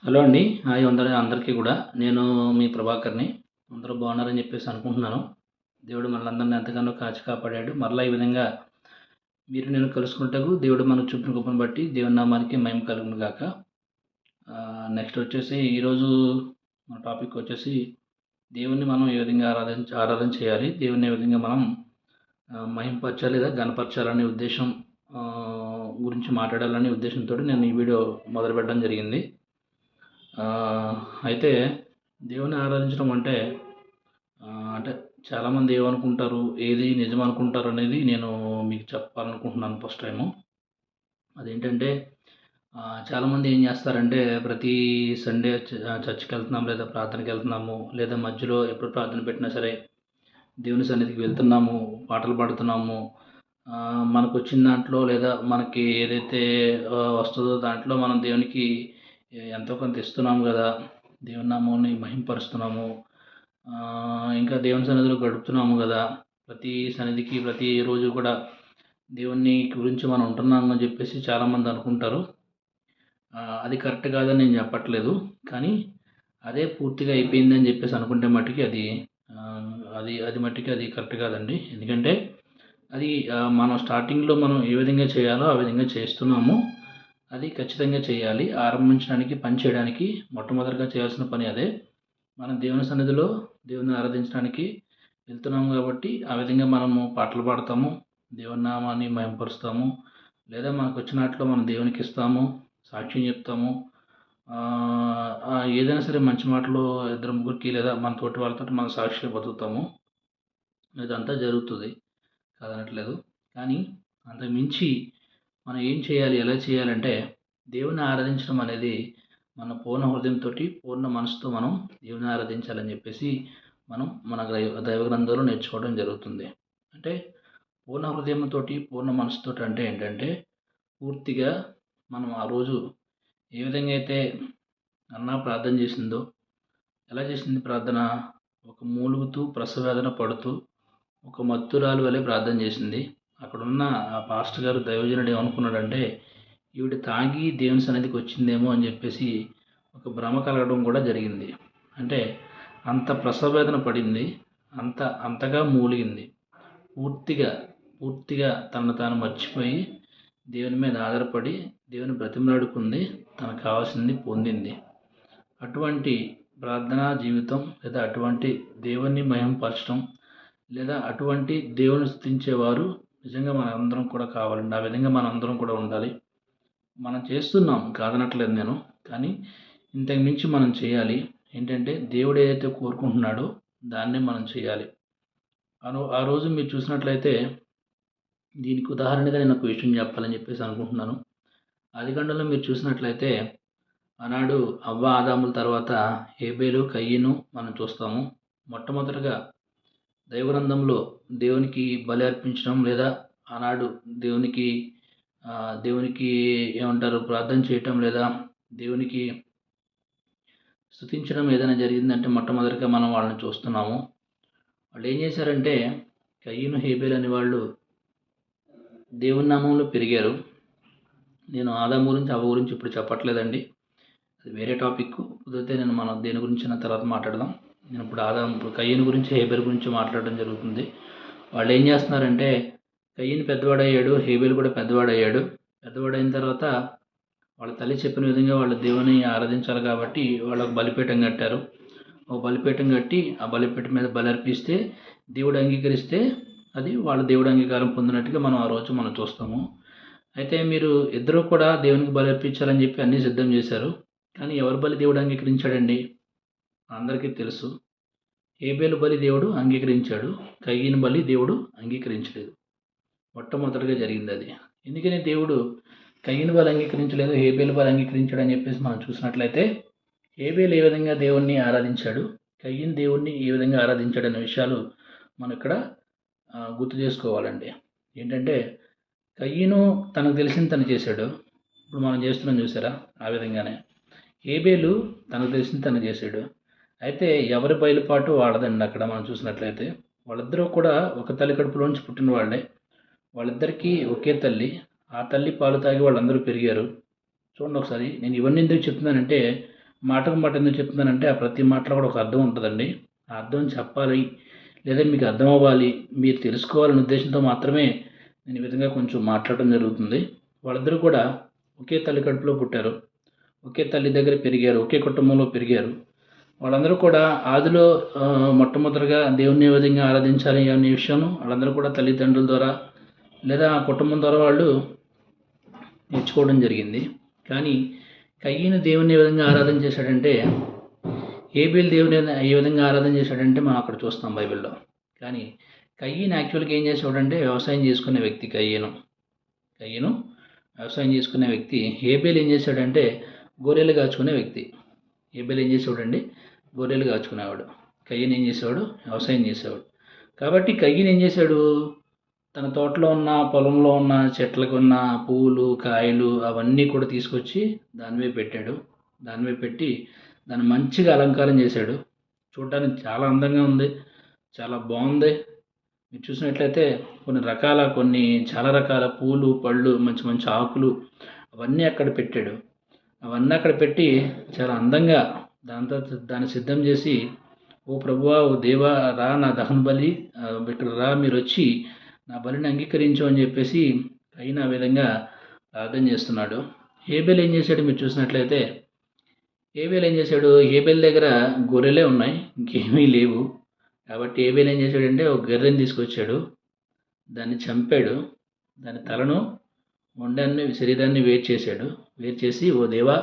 Hello అండి. Hi అందరికీ కూడా. నేను మీ ప్రభాకర్‌ని. అందరూ బాగున్నారని చెప్పేసి అనుకుంటున్నాను. దేవుడు మనలందరిని ఎంతగానో కాచి కాపాడాడు. మరలా ఈ విధంగా మీరు నేను కలుసుకున్నటకు దేవుడు మనకు చూపిన కృపను బట్టి దేవుని నామానికి మహిమ కలుగును గాక. నెక్స్ట్ వచ్చేసి ఈరోజు మన టాపిక్ వచ్చేసి దేవుణ్ణి మనం ఏ విధంగా ఆరాధన చేయాలి. దేవుణ్ణి ఏ విధంగా మనం మహిమపరచాలి లేదా ఘనపరచాలనే ఉద్దేశం గురించి మాట్లాడాలనే ఉద్దేశంతోటి నేను ఈ వీడియో మొదలుపెట్టడం జరిగింది. అయితే దేవుని ఆరాధించడం అంటే అంటే చాలామంది ఏమనుకుంటారు, ఏది నిజం అనుకుంటారు అనేది నేను మీకు చెప్పాలనుకుంటున్నాను ఫస్ట్ టైము. అదేంటంటే చాలామంది ఏం చేస్తారంటే ప్రతి సండే చర్చ్‌కి వెళ్తున్నాము లేదా ప్రార్థనకి వెళ్తున్నాము లేదా మధ్యలో ఎప్పుడు ప్రార్థన పెట్టినా సరే దేవుని సన్నిధికి వెళ్తున్నాము, పాటలు పాడుతున్నాము. మనకొచ్చిన దాంట్లో లేదా మనకి ఏదైతే వస్తుందో దాంట్లో మనం దేవునికి ఎంతో కొంత ఇస్తున్నాము కదా! దేవుని నామాన్ని మహిమపరుస్తున్నాము. ఇంకా దేవుని సన్నిధిలో గడుపుతున్నాము కదా! ప్రతి సన్నిధికి ప్రతిరోజు కూడా దేవుని గురించి మనం ఉంటున్నాము అని చెప్పేసి చాలామంది అనుకుంటారు. అది కరెక్ట్ కాదని నేను చెప్పట్లేదు. కానీ అదే పూర్తిగా అయిపోయిందని చెప్పేసి అనుకుంటే మట్టుకి అది అది మట్టుకి అది కరెక్ట్ కాదండి. ఎందుకంటే అది మనం స్టార్టింగ్‌లో మనం ఏ విధంగా చేయాలో ఆ విధంగా చేస్తున్నాము. అది ఖచ్చితంగా చేయాలి. ఆరంభించడానికి, పని చేయడానికి మొట్టమొదటిగా చేయాల్సిన పని అదే. మనం దేవుని సన్నిధిలో దేవుని ఆరాధించడానికి వెళ్తున్నాము కాబట్టి ఆ విధంగా మనము పాటలు పాడతాము, దేవుని నామాన్ని మహిమపరుస్తాము. లేదా మనకొచ్చినట్లో మనం దేవునికి ఇస్తాము, సాక్ష్యం చెప్తాము. ఏదైనా సరే మంచి మాటలు ఇద్దరు ముగ్గురికి లేదా మన తోటి వాళ్ళతోటి మనం సాక్షిగా బతుకుతాము. ఇదంతా జరుగుతుంది, కాదనట్లేదు. కానీ అంతకు మించి మనం ఏం చేయాలి, ఎలా చేయాలంటే దేవుని ఆరాధించడం అనేది మన పూర్ణ హృదయంతోటి, పూర్ణ మనసుతో మనం దేవుని ఆరాధించాలని చెప్పేసి మనం మన దైవ గ్రంథంలో నేర్చుకోవడం జరుగుతుంది. అంటే పూర్ణ హృదయంతోటి, పూర్ణ మనసుతోటి అంటే ఏంటంటే పూర్తిగా మనం ఆ రోజు ఏ విధంగా అయితే అన్న ప్రార్థన చేసిందో, ఎలా చేసింది ప్రార్థన? ఒక మూలుగుతూ, ప్రసవేదన పడుతూ, ఒక మత్తురాలు వలె ప్రార్థన చేసింది. అక్కడున్న ఆ పాస్టర్ గారు దైవజనుడు ఏమనుకున్నాడంటే, ఈవిడ తాగి దేవుని సన్నిధికి వచ్చిందేమో అని చెప్పేసి ఒక భ్రమ కలగడం కూడా జరిగింది. అంటే అంత ప్రసవేదన పడింది. అంతగా మూలిగింది. పూర్తిగా తనను తాను మర్చిపోయి దేవుని మీద ఆధారపడి దేవుని బ్రతిమలాడుకుంది. తనకు కావాల్సింది పొందింది. అటువంటి ప్రార్థనా జీవితం లేదా అటువంటి దేవుని మహిమపరచడం లేదా అటువంటి దేవుని స్తుతించేవారు నిజంగా మనందరం కూడా కావాలండి. ఆ విధంగా మనందరం కూడా ఉండాలి. మనం చేస్తున్నాం, కాదనట్లేదు నేను. కానీ ఇంతకు మించి మనం చేయాలి. ఏంటంటే దేవుడు ఏదైతే కోరుకుంటున్నాడో దాన్నే మనం చేయాలి. ఆ రోజు మీరు చూసినట్లయితే దీనికి ఉదాహరణగా నేను ఒక విషయం చెప్పాలని చెప్పేసి అనుకుంటున్నాను. ఆదికాండంలో మీరు చూసినట్లయితే ఆనాడు హవ్వ, ఆదాముల తర్వాత హేబెలు, కయీను మనం చూస్తాము. మొట్టమొదటగా దైవగ్రంథంలో దేవునికి బలి అర్పించడం లేదా ఆనాడు దేవునికి ఏమంటారు ప్రార్థన చేయటం లేదా దేవునికి స్తుతించడం ఏదైనా జరిగిందంటే మొట్టమొదటిగా మనం వాళ్ళని చూస్తున్నాము. వాళ్ళు ఏం చేశారంటే కయీను, హేబెలు అనే వాళ్ళు దేవుని నామంలో పెరిగారు. నేను ఆదాము గురించి, హవ్వ గురించి ఇప్పుడు చెప్పట్లేదండి. అది వేరే టాపిక్. కుదిరితే మనం దేని గురించైనా తర్వాత మాట్లాడదాం. నేను ఇప్పుడు కయీను గురించి, హేబెలు గురించి మాట్లాడడం జరుగుతుంది. వాళ్ళు ఏం చేస్తున్నారంటే కయీను పెద్దవాడయ్యాడు, హేబెలు కూడా పెద్దవాడయ్యాడు. పెద్దవాడైన తర్వాత వాళ్ళ తల్లి చెప్పిన విధంగా వాళ్ళు దేవుని ఆరాధించాలి కాబట్టి వాళ్ళు ఒక బలిపీఠం కట్టారు. ఒక బలిపీఠం కట్టి ఆ బలిపీఠం మీద బలి అర్పిస్తే దేవుడు అంగీకరిస్తే అది వాళ్ళ దేవుడు అంగీకారం పొందినట్టుగా మనం ఆ రోజు మనం చూస్తాము. అయితే మీరు ఇద్దరు కూడా దేవునికి బలి అర్పించాలని చెప్పి అన్నీ సిద్ధం చేశారు. కానీ ఎవరి బలి దేవుడు అంగీకరించాడండి? అందరికీ తెలుసు. హేబెలు బలి దేవుడు అంగీకరించాడు. కయీను బలి దేవుడు అంగీకరించలేదు. మొట్టమొదటిగా జరిగింది అది. ఎందుకని దేవుడు కయీను బలి అంగీకరించలేదు, హేబెలు బలి అంగీకరించాడు అని చెప్పేసి మనం చూసినట్లయితే హేబెలు ఏ విధంగా దేవుణ్ణి ఆరాధించాడు, కయీను దేవుణ్ణి ఏ విధంగా ఆరాధించాడు అనే విషయాలు మనం ఇక్కడ గుర్తు చేసుకోవాలండి. ఏంటంటే కయీను తనకు తెలిసింది తను చేశాడు. ఇప్పుడు మనం చేస్తున్నాం చూసారా, ఆ విధంగానే హేబెలు తనకు తెలిసింది తను చేశాడు. అయితే ఎవరి బయలుపాటు వాళ్ళదండి. అక్కడ మనం చూసినట్లయితే వాళ్ళిద్దరూ కూడా ఒక తల్లి కడుపులోంచి పుట్టిన వాళ్ళే. వాళ్ళిద్దరికీ ఒకే తల్లి. ఆ తల్లి పాలు తాగి వాళ్ళందరూ పెరిగారు. చూడండి ఒకసారి. నేను ఇవన్నీ ఎందుకు చెప్తున్నానంటే మాటకు మాట ఎందుకు చెప్తున్నానంటే ఆ ప్రతి మాటలో కూడా ఒక అర్థం ఉంటుందండి. ఆ అర్థం చెప్పాలి లేదా మీకు అర్థం అవ్వాలి, మీరు తెలుసుకోవాలనే ఉద్దేశంతో మాత్రమే నేను ఈ విధంగా కొంచెం మాట్లాడడం జరుగుతుంది. వాళ్ళిద్దరూ కూడా ఒకే తల్లి కడుపులో పుట్టారు. ఒకే తల్లి దగ్గర పెరిగారు. ఒకే కుటుంబంలో పెరిగారు. వాళ్ళందరూ కూడా ఆదిలో మొట్టమొదటిగా దేవుడిని ఏ విధంగా ఆరాధించాలి అనే విషయం వాళ్ళందరూ కూడా తల్లిదండ్రుల ద్వారా లేదా ఆ కుటుంబం ద్వారా వాళ్ళు నేర్చుకోవడం జరిగింది. కానీ కయ్యను దేవుని ఏ విధంగా ఆరాధన చేశాడంటే హేబేలు దేవుని ఏ విధంగా ఆరాధన చేశాడంటే మనం అక్కడ చూస్తాం బైబిల్‌లో. కానీ కయ్యను యాక్చువల్‌గా ఏం చేసేవాడంటే వ్యవసాయం చేసుకునే వ్యక్తి కయ్యను. కయ్యను వ్యవసాయం చేసుకునే వ్యక్తి. హేబేలు ఏం చేశాడంటే గొర్రెలు కాచుకునే వ్యక్తి. హేబేలు ఏం చేసేవాడండి గొర్రెలు కాచుకునేవాడు. కయ్యను ఏం చేసేవాడు వ్యవసాయం చేసేవాడు. కాబట్టి కయ్యను ఏం చేశాడు తన తోటలో ఉన్న పొలంలో ఉన్న చెట్లకు ఉన్న పువ్వులు కాయలు అవన్నీ కూడా తీసుకొచ్చి దాని మీద పెట్టాడు. దాని మీద పెట్టి దాన్ని మంచిగా అలంకారం చేశాడు. చూడడానికి చాలా అందంగా ఉంది. చాలా బాగుంది. మీరు చూసినట్లయితే కొన్ని చాలా రకాల పూలు పళ్ళు మంచి మంచి ఆకులు అవన్నీ అక్కడ పెట్టాడు. అవన్నీ అక్కడ పెట్టి చాలా అందంగా దాన్ని సిద్ధం చేసి ఓ ప్రభువా ఓ దేవా రా నా దహన బలి ఇక్కడ రా మీరు వచ్చి నా బలిని అంగీకరించు అని చెప్పేసి కయ్యను ఆ విధంగా ప్రార్థన చేస్తున్నాడు. హేబేలు ఏం చేశాడు మీరు చూసినట్లయితే హేబేలు ఏం చేశాడు హేబేలు దగ్గర గొర్రెలే ఉన్నాయి, ఇంకేమీ లేవు. కాబట్టి హేబేలు ఏం చేశాడంటే ఒక గొర్రెని తీసుకొచ్చాడు. దాన్ని చంపాడు. దాని తలను మొండాన్ని శరీరాన్ని వేరు చేశాడు. వేరు చేసి ఓ దేవా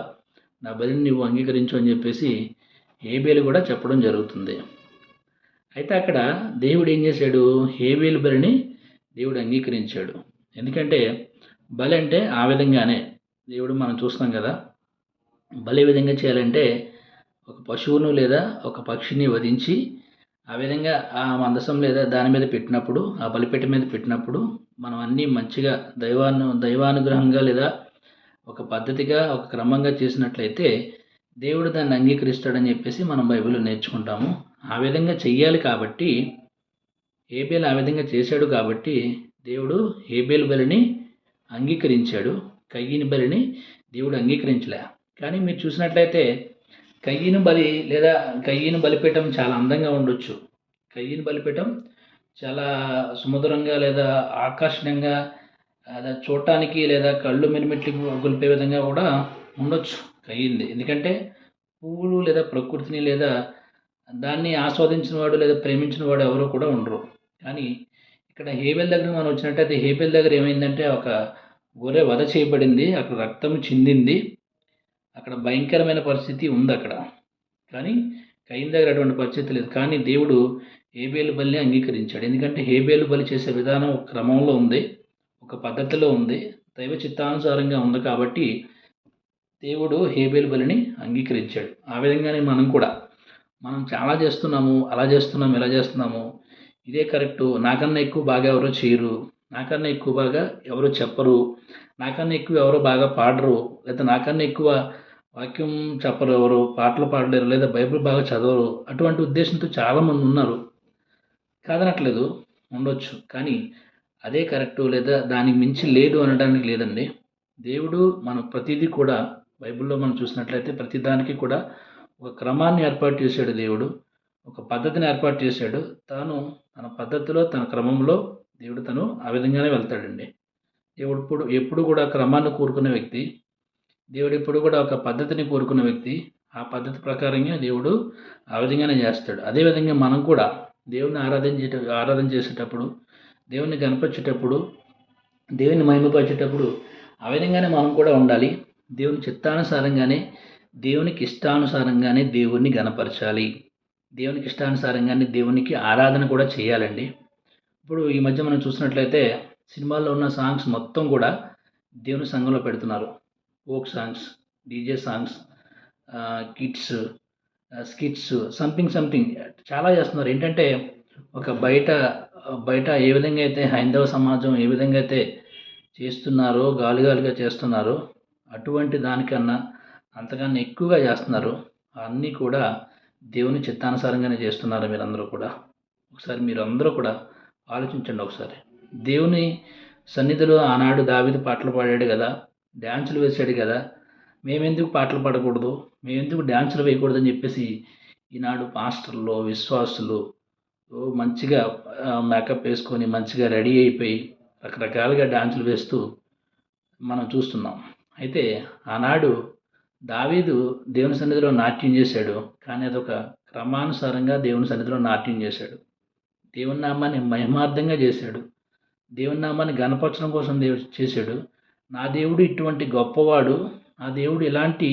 నా బలిని నువ్వు అంగీకరించు అని చెప్పేసి హేబేలు కూడా చెప్పడం జరుగుతుంది. అయితే అక్కడ దేవుడు ఏం చేశాడు హేబేలు బలిని దేవుడు అంగీకరించాడు. ఎందుకంటే బలి అంటే ఆ విధంగానే దేవుడు మనం చూస్తాం కదా, బలి ఏ విధంగా చేయాలంటే ఒక పశువును లేదా ఒక పక్షిని వధించి ఆ విధంగా ఆ మందసం లేదా దాని మీద పెట్టినప్పుడు ఆ బలిపీఠం మీద పెట్టినప్పుడు మనం అన్నీ మంచిగా దైవానుగ్రహంగా లేదా ఒక పద్ధతిగా ఒక క్రమంగా చేసినట్లయితే దేవుడు దాన్ని అంగీకరిస్తాడని చెప్పేసి మనం బైబిల్లో నేర్చుకుంటాము. ఆ విధంగా చెయ్యాలి కాబట్టి హేబేలు ఆ విధంగా చేశాడు కాబట్టి దేవుడు హేబేలు బలిని అంగీకరించాడు. కయ్యని బలిని దేవుడు అంగీకరించలే. కానీ మీరు చూసినట్లయితే కయ్యను బలి లేదా కయ్యను బలిపీఠం చాలా అందంగా ఉండొచ్చు. కయ్యను బలిపీఠం చాలా సుమధురంగా లేదా ఆకర్షణీయంగా అలా చూడటానికి లేదా కళ్ళు మిరుమిట్లు గొలిపే విధంగా కూడా ఉండొచ్చు కయ్యింది. ఎందుకంటే పువ్వులు లేదా ప్రకృతిని లేదా దాన్ని ఆస్వాదించిన వాడు లేదా ప్రేమించిన వాడు ఎవరు కూడా ఉండరు. కానీ ఇక్కడ హేబేలు దగ్గర మనం వచ్చినట్టయితే హేబేలు దగ్గర ఏమైందంటే ఒక గొర్రె వధ చేయబడింది. అక్కడ రక్తం చిందింది. అక్కడ భయంకరమైన పరిస్థితి ఉంది అక్కడ. కానీ కయ్యను దగ్గర అటువంటి పరిస్థితి లేదు. కానీ దేవుడు హేబేలు బలిని అంగీకరించాడు. ఎందుకంటే హేబేలు బలి చేసే విధానం ఒక క్రమంలో ఉంది, ఒక పద్ధతిలో ఉంది, దైవ చిత్తానుసారంగా ఉంది కాబట్టి దేవుడు హేబేలు బలిని అంగీకరించాడు. ఆ విధంగానే మనం చాలా చేస్తున్నాము, అలా చేస్తున్నాము, ఇలా చేస్తున్నాము, ఇదే కరెక్టు, నాకన్నా ఎక్కువ బాగా ఎవరో చేయరు, నాకన్నా ఎక్కువ బాగా ఎవరు చెప్పరు, నాకన్నా ఎక్కువ ఎవరో బాగా పాడరు, లేదా నాకన్నా ఎక్కువ వాక్యం చెప్పరు, ఎవరు పాటలు పాడలేరు, లేదా బైబిల్ బాగా చదవరు. అటువంటి ఉద్దేశంతో చాలామంది ఉన్నారు. కాదనట్లేదు, ఉండొచ్చు. కానీ అదే కరెక్టు లేదా దానికి మించి లేదు అనడానికి లేదండి. దేవుడు మన ప్రతిదీ కూడా బైబిల్లో మనం చూసినట్లయితే ప్రతిదానికి కూడా ఒక క్రమాన్ని ఏర్పాటు చేశాడు దేవుడు. ఒక పద్ధతిని ఏర్పాటు చేశాడు. తాను తన పద్ధతిలో తన క్రమంలో దేవుడు తను ఆ విధంగానే వెళ్తాడండి. దేవుడు ఎప్పుడు కూడా క్రమాన్ని కోరుకునే వ్యక్తి. దేవుడు ఎప్పుడు కూడా ఒక పద్ధతిని కోరుకున్న వ్యక్తి. ఆ పద్ధతి ప్రకారంగా దేవుడు ఆ విధంగానే చేస్తాడు. అదేవిధంగా మనం కూడా దేవుని ఆరాధన చేసేటప్పుడు, దేవుని గణపరిచేటప్పుడు, దేవుని మహిమపరిచేటప్పుడు ఆ విధంగానే మనం కూడా ఉండాలి. దేవుని చిత్తానుసారంగానే దేవునికి ఇష్టానుసారంగానే దేవుణ్ణి గణపరచాలి. దేవునికి ఇష్టానుసారంగానే దేవునికి ఆరాధన కూడా చేయాలండి. ఇప్పుడు ఈ మధ్య మనం చూసినట్లయితే సినిమాల్లో ఉన్న సాంగ్స్ మొత్తం కూడా దేవుని సంఘంలో పెడుతున్నారు. Folk songs, DJ songs, kids, skits, something చాలా చేస్తున్నారు. ఏంటంటే ఒక బయట ఏ విధంగా అయితే హైందవ సమాజం ఏ విధంగా అయితే చేస్తున్నారో గాలిగా చేస్తున్నారో అటువంటి దానికన్నా అంతకన్నా ఎక్కువగా చేస్తున్నారు. అన్నీ కూడా దేవుని చిత్తానుసారంగానే చేస్తున్నారు మీరందరూ కూడా. ఒకసారి మీరందరూ కూడా ఆలోచించండి ఒకసారి. దేవుని సన్నిధిలో ఆనాడు దావీదు పాటలు పాడాడు కదా, డ్యాన్సులు వేశాడు కదా, మేమెందుకు పాటలు పాడకూడదు, మేమెందుకు డాన్సులు వేయకూడదని చెప్పేసి ఈనాడు పాస్టర్లు, విశ్వాసులు మంచిగా మేకప్ వేసుకొని మంచిగా రెడీ అయిపోయి రకరకాలుగా డాన్సులు వేస్తూ మనం చూస్తున్నాం. అయితే ఆనాడు దావీదు దేవుని సన్నిధిలో నాట్యం చేశాడు. కానీ అదొక క్రమానుసారంగా దేవుని సన్నిధిలో నాట్యం చేశాడు. దేవుని నామాన్ని మహిమార్థంగా చేశాడు. దేవుని నామాన్ని ఘనపరచడం కోసం దేవుడు చేశాడు. నా దేవుడు ఇటువంటి గొప్పవాడు, నా దేవుడు ఇలాంటి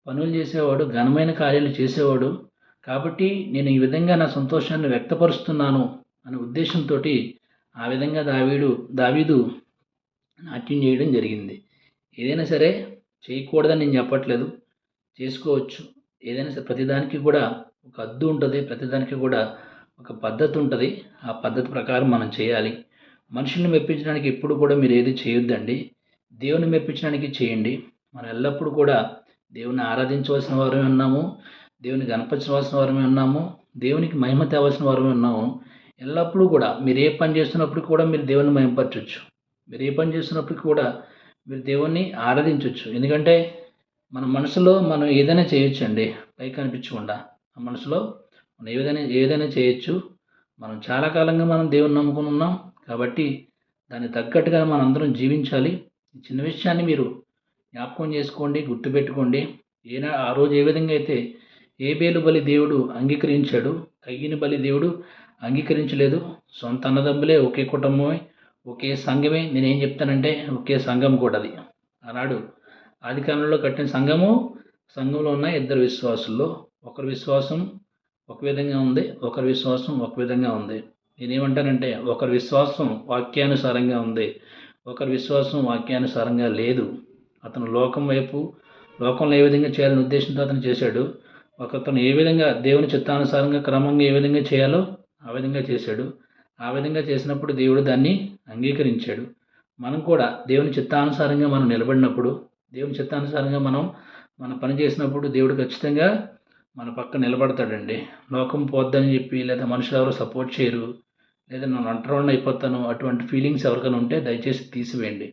పనులు చేసేవాడు, ఘనమైన కార్యాలు చేసేవాడు. కాబట్టి నేను ఈ విధంగా నా సంతోషాన్ని వ్యక్తపరుస్తున్నాను అనే ఉద్దేశంతో ఆ విధంగా దావీదు నాట్యం చేయడం జరిగింది. ఏదైనా సరే చేయకూడదని నేను చెప్పట్లేదు, చేసుకోవచ్చు. ఏదైనా సరే ప్రతిదానికి కూడా ఒక హద్దు ఉంటుంది, ప్రతిదానికి కూడా ఒక పద్ధతి ఉంటుంది. ఆ పద్ధతి ప్రకారం మనం చేయాలి. మనుషుల్ని మెప్పించడానికి ఎప్పుడు కూడా మీరు ఏది చేయొద్దండి. దేవుని మెప్పించడానికి చేయండి. మనం ఎల్లప్పుడూ కూడా దేవుని ఆరాధించవలసిన వారమే ఉన్నాము, దేవుని గణపరచవలసిన వారమే ఉన్నాము, దేవునికి మహిమ తేవలసిన వారమే ఉన్నాము. ఎల్లప్పుడూ కూడా మీరు ఏ పని చేస్తున్నప్పుడు కూడా మీరు దేవుని మహిమపరచవచ్చు. మీరు ఏ పని చేస్తున్నప్పటికీ కూడా మీరు దేవుణ్ణి ఆరాధించవచ్చు. ఎందుకంటే మన మనసులో మనం ఏదైనా చేయొచ్చండి, పైకి కనిపించకుండా. ఆ మనసులో మనం ఏదైనా చేయొచ్చు. మనం చాలా కాలంగా మనం దేవుని నమ్ముకుని ఉన్నాం కాబట్టి దానికి తగ్గట్టుగా మనందరం జీవించాలి. ఈ చిన్న విషయాన్ని మీరు జ్ఞాపకం చేసుకోండి, గుర్తుపెట్టుకోండి. ఆ రోజు ఏ విధంగా అయితే హేబేలు బలి దేవుడు అంగీకరించాడు, కయీను బలి దేవుడు అంగీకరించలేదు. సొంత అన్నదమ్ములే, ఒకే కుటుంబమే, ఒకే సంఘమే. నేనేం చెప్తానంటే ఒకే సంఘం కూడా అది. ఆనాడు ఆదికాండంలో కట్టిన సంఘంలో ఉన్న ఇద్దరు విశ్వాసుల్లో ఒకరి విశ్వాసం ఒక విధంగా ఉంది, ఒకరి విశ్వాసం ఒక విధంగా ఉంది. నేనేమంటానంటే ఒకరి విశ్వాసం వాక్యానుసారంగా ఉంది, ఒకరి విశ్వాసం వాక్యానుసారంగా లేదు. అతను లోకంలో ఏ విధంగా చేయాలని ఉద్దేశంతో అతను చేశాడు. అతను ఏ విధంగా దేవుని చిత్తానుసారంగా క్రమంగా ఏ విధంగా చేయాలో ఆ విధంగా చేశాడు. ఆ విధంగా చేసినప్పుడు దేవుడు దాన్ని అంగీకరించాడు. మనం కూడా దేవుని చిత్తానుసారంగా మనం నిలబడినప్పుడు, దేవుని చిత్తానుసారంగా మనం మన పని చేసినప్పుడు దేవుడు ఖచ్చితంగా మన పక్క నిలబడతాడండి. లోకం పోద్దని చెప్పి లేదా మనుషులు ఎవరు సపోర్ట్ చేయరు, లేదా నేను ఒంటరివాడిని అయిపోతాను అటువంటి ఫీలింగ్స్ ఎవరికైనా ఉంటే దయచేసి తీసివేయండి.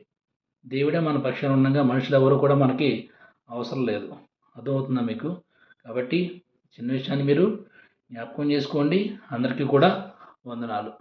దేవుడే మన పక్షాన ఉండగా మనుషులు ఎవరు కూడా మనకి అవసరం లేదు. అర్థమవుతుందా మీకు? కాబట్టి చిన్న విషయాన్ని మీరు జ్ఞాపకం చేసుకోండి. అందరికీ కూడా వందనాలు.